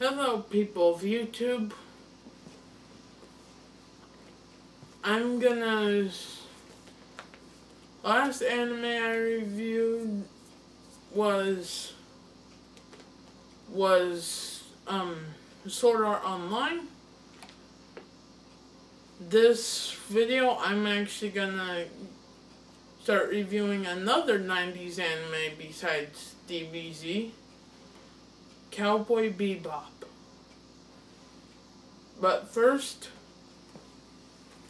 Hello people of YouTube. Last anime I reviewed was Sword Art Online. This video I'm actually gonna start reviewing another 90s anime besides DBZ, Cowboy Bebop. But first,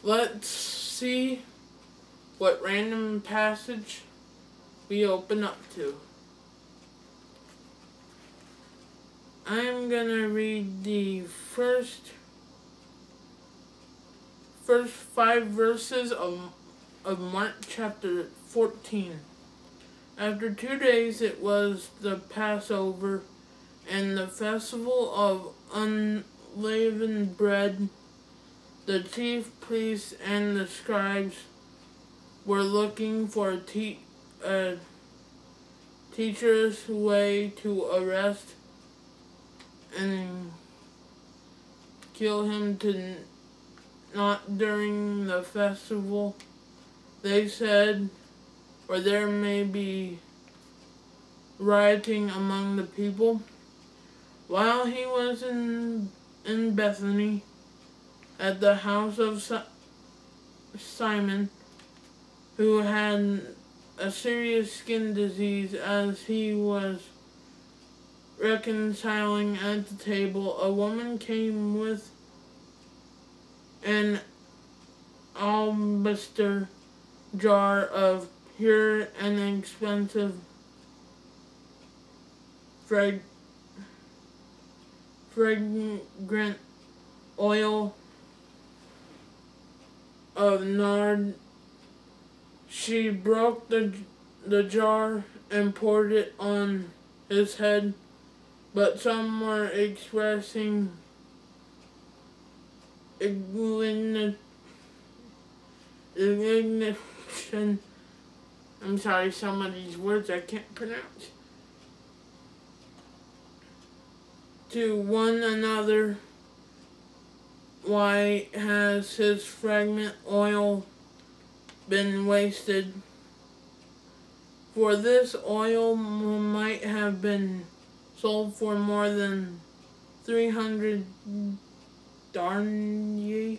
let's see what random passage we open up to. I'm gonna read the first 5 verses of Mark chapter 14. After 2 days it was the Passover and the festival of unleavened bread. The chief priests and the scribes were looking for a teacher's way to arrest and kill him not during the festival. They said, or there may be rioting among the people. While he was in Bethany, at the house of Simon, who had a serious skin disease, as he was reconciling at the table, a woman came with an alabaster jar of pure and expensive fragrant oil of nard. She broke the jar and poured it on his head, but some were expressing indignation. I'm sorry, some of these words I can't pronounce. To one another, why has his fragrant oil been wasted? For this oil might have been sold for more than 300 deniers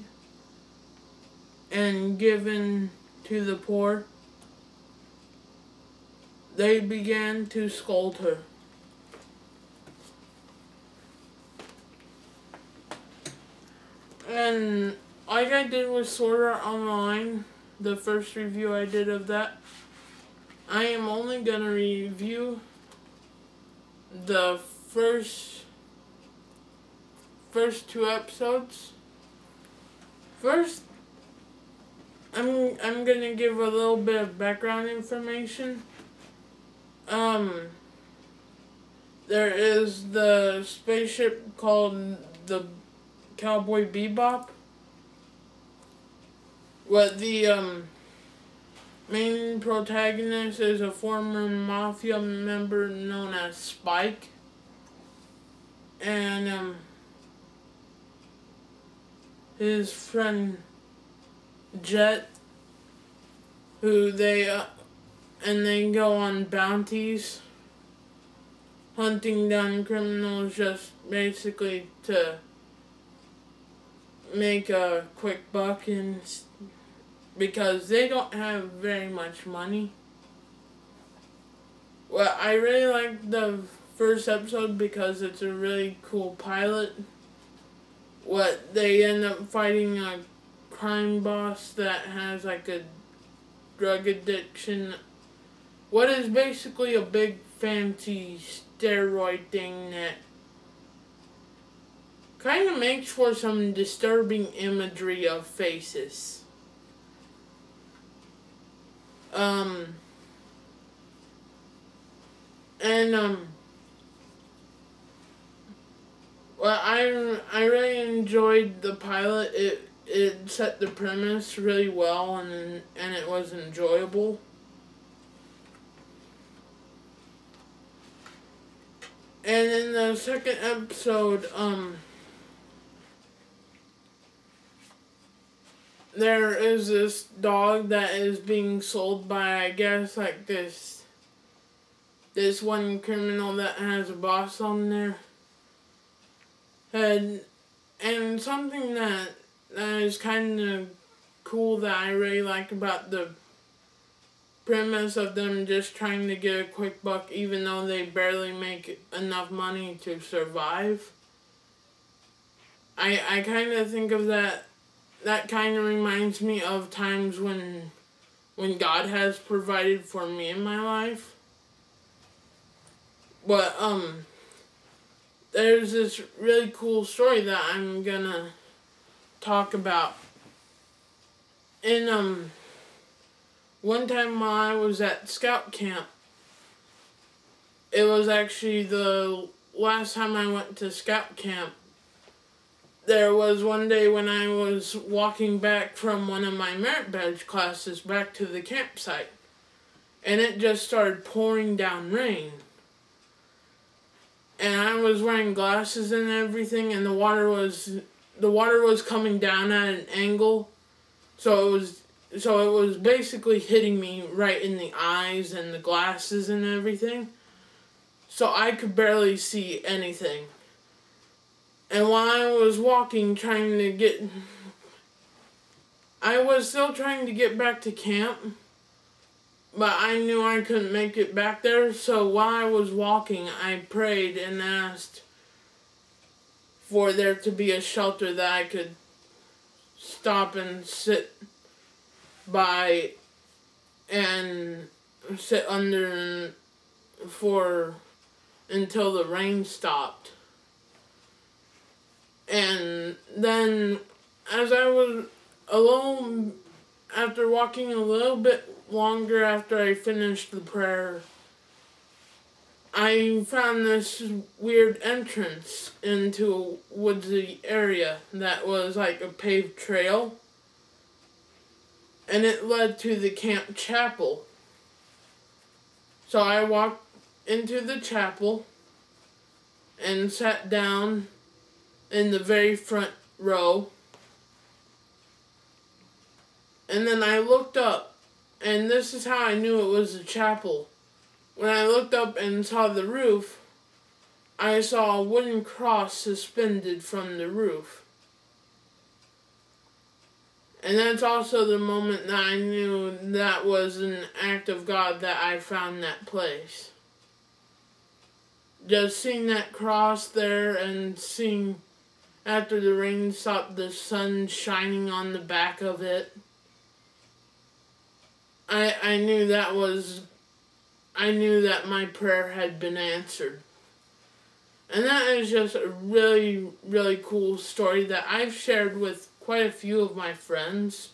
and given to the poor. They began to scold her. And like I did with Sword Art Online, the first review I did of that, I am only gonna review the first 2 episodes. First, I'm gonna give a little bit of background information. There is the spaceship called the Cowboy Bebop. What the main protagonist is a former mafia member known as Spike, and his friend Jet, who they go on bounties, hunting down criminals just basically to make a quick buck, and because they don't have very much money. Well, I really like the first episode because it's a really cool pilot. What they end up fighting a crime boss that has like a drug addiction. What is basically a big fancy steroid thing that kind of makes for some disturbing imagery of faces. Well, I really enjoyed the pilot. It set the premise really well, and it was enjoyable. And in the second episode, there is this dog that is being sold by, I guess, like this one criminal that has a boss on their head. And something that is kind of cool that I really like about the premise of them just trying to get a quick buck even though they barely make enough money to survive. I kind of think of that kind of reminds me of times when God has provided for me in my life. But there's this really cool story that I'm gonna talk about. In one time while I was at scout camp, it was actually the last time I went to scout camp. There was one day when I was walking back from one of my merit badge classes back to the campsite, and it just started pouring down rain. And I was wearing glasses and everything, and the water was coming down at an angle, so it was basically hitting me right in the eyes and the glasses and everything. So I could barely see anything. And while I was walking, I was still trying to get back to camp, but I knew I couldn't make it back there, so while I was walking, I prayed and asked for there to be a shelter that I could stop and sit by and sit under until the rain stopped. And then as I was alone, after walking a little bit longer after I finished the prayer, I found this weird entrance into a woodsy area that was like a paved trail, and it led to the camp chapel. So I walked into the chapel and sat down in the very front row, and then I looked up. And this is how I knew it was a chapel. When I looked up and saw the roof, I saw a wooden cross suspended from the roof. And that's also the moment that I knew that was an act of God that I found that place. Just seeing that cross there and seeing, after the rain stopped, the sun shining on the back of it. I knew that my prayer had been answered. And that is just a really, really cool story that I've shared with quite a few of my friends.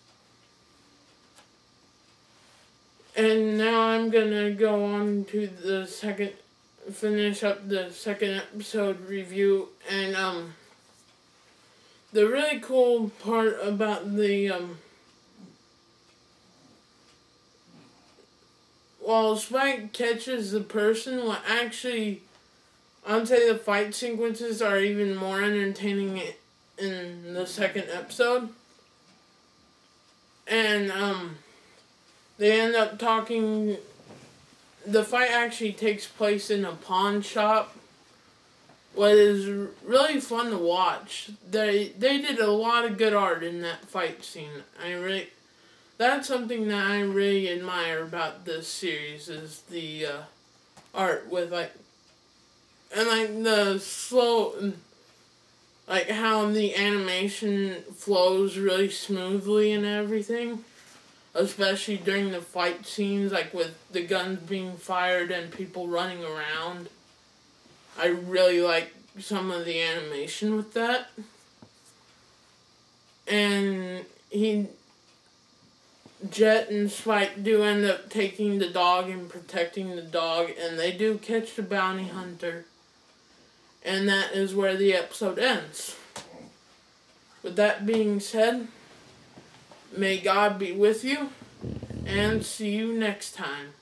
And now I'm gonna go on to finish up the second episode review. And the really cool part about while Spike catches the person, I'd say the fight sequences are even more entertaining in the second episode. And they end up talking. The fight actually takes place in a pawn shop, what is really fun to watch. They did a lot of good art in that fight scene. That's something that I really admire about this series, is the art with the slow, how the animation flows really smoothly and everything, especially during the fight scenes, with the guns being fired and people running around. I really like some of the animation with that. And Jet and Spike do end up taking the dog and protecting the dog, and they do catch the bounty hunter. And that is where the episode ends. With that being said, may God be with you, and see you next time.